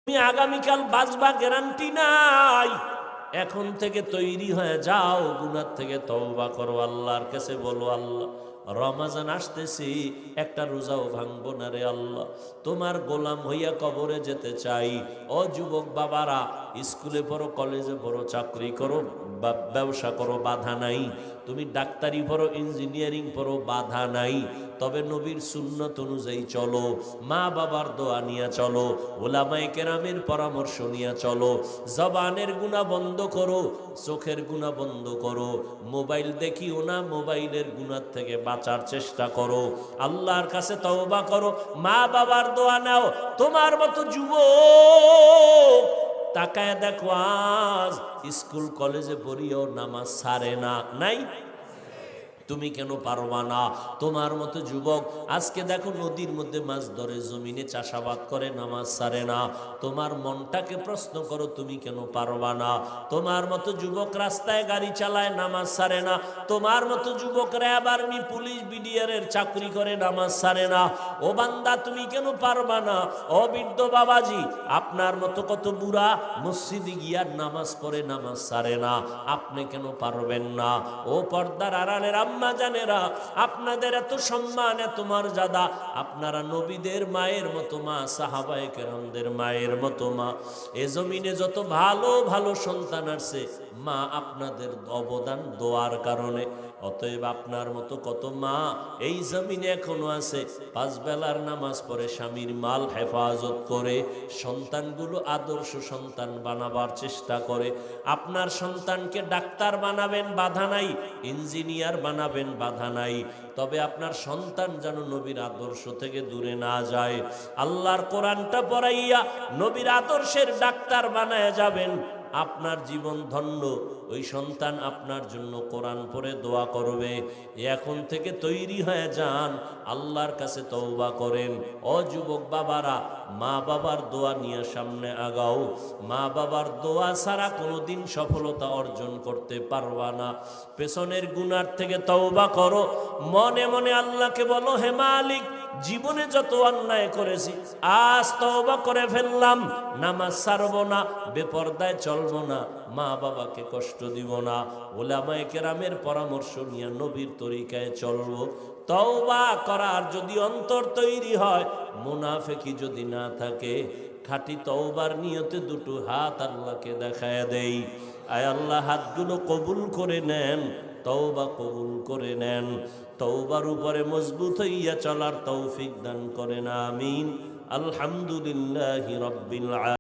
তুমি আগামীকাল বাঁচবা গ্যারান্টি নাই। এখন থেকে তৈরি হয়ে যাও, গুনাহ থেকে তওবা করো, আল্লাহর কাছে বলো, আল্লাহ রমাজান আসতেছি, একটা রোজাও ভাঙবো না রে আল্লাহ, তোমার গোলাম হইয়া কবরে যেতে চাই। ও যুবক বাবারা, স্কুলে পড়ো, কলেজে পড়ো, চাকরি করো, ব্যবসা করো, বাধা নাই। তুমি ডাক্তারি পড়ো, ইঞ্জিনিয়ারিং পড়ো, বাধা নাই। তবে নবীর সুন্নত অনুযায়ী চলো, মা বাবার দোয়া নিয়ে চলো, ওলামায়ে কেরামের পরামর্শ নিয়ে চলো। জবানের গুনাহ বন্ধ করো, চোখের গুনাহ বন্ধ করো, মোবাইল দেখিও না, মোবাইলের গুনাহ থেকে বাঁচার চেষ্টা করো, আল্লাহর কাছে তওবা করো, মা বাবার দোয়া নাও। তোমার মতো যুবক তাকায় দেখো, আজ স্কুল কলেজে পড়িও নামাজ ছাড়ে না, নাই? তুমি কেন পারবা না? তোমার মতো যুবক আজকে দেখো নদীর মধ্যে মাছ ধরে, জমিনে চাষাবাদ করে, নামাজ ছাড়ে না। তোমার মনটাকে প্রশ্ন করো, তুমি কেন পারবা না? তোমার মতো যুবক রাস্তায় গাড়ি চালায়, নামাজ ছাড়ে না। তোমার মতো যুবক র্যাব, আর্মি, পুলিশ, বিডিআর এর চাকরি করে, নামাজ ছাড়ে না। ও বান্দা, তুমি কেন পারবা না? ও বৃদ্ধ বাবাজি, আপনার মতো কত বুড়া মসজিদে গিয়া নামাজ পড়ে, নামাজ ছাড়ে না, আপনি কেন পারবেন না? ও পর্দার আড়ালের আম্মা জানেরা, আপনাদের এত সম্মান, এত মর্যাদা, আপনারা নবীদের মায়ের মতো মা, সাহাবায়ে কেরামদের মায়ের মতো মা। এ জমিনে যত ভালো ভালো সন্তান আছে, মা আপনাদের অবদান দোয়ার কারণে। অতএব আপনার মতো কত মা এই জমিনে এখনো আছে, পাঁচ বেলার নামাজ পড়ে, স্বামীর মাল হেফাজত করে, সন্তানগুলো আদর্শ সন্তান বানাবার চেষ্টা করে। আপনার সন্তানকে ডাক্তার বানাবেন, বাধা নাই, ইঞ্জিনিয়ার বানাবেন, বাধা নাই, তবে আপনার সন্তান যেন নবীর আদর্শ থেকে দূরে না যায়। আল্লাহর কোরআনটা পড়াইয়া নবীর আদর্শের ডাক্তার বানায় যাবেন, আপনার জীবন ধন্য। ওই সন্তান আপনার জন্য কোরআন পড়ে দোয়া করবে। এখন থেকে তৈরি হয়ে যান, আল্লাহর কাছে তওবা করেন। ও যুবক বাবারা, মা বাবার দোয়া নিয়ে সামনে আগাও। মা বাবার দোয়া ছাড়া কোনোদিন সফলতা অর্জন করতে পারবা না। পেছনের গুনার থেকে তওবা করো, মনে মনে আল্লাহকে বলো, হে মালিক, জীবনে যত অন্যায় করেছি আজ তওবা করে ফেললাম, নামাজ ছাড়বো না, বেপরদায় চলবো না, মা বাবাকে কষ্ট দিব না, ওলামায়ে কেরামের পরামর্শ নিয়ে নবীর তরিকায় চলবো। তওবা করার যদি অন্তর তৈরি হয়, মুনাফিকি যদি না থাকে, খাঁটি তওবার নিয়তে দুটো হাত আল্লাহকে দেখায় দেই। আয় আল্লাহ, হাতগুলো কবুল করে নেন, তওবা কবুল করে নেন, তওবার উপরে মজবুত হইয়া চলার তৌফিক দান করেন, আমিন। আলহামদুলিল্লাহি রাব্বিল আলামিন।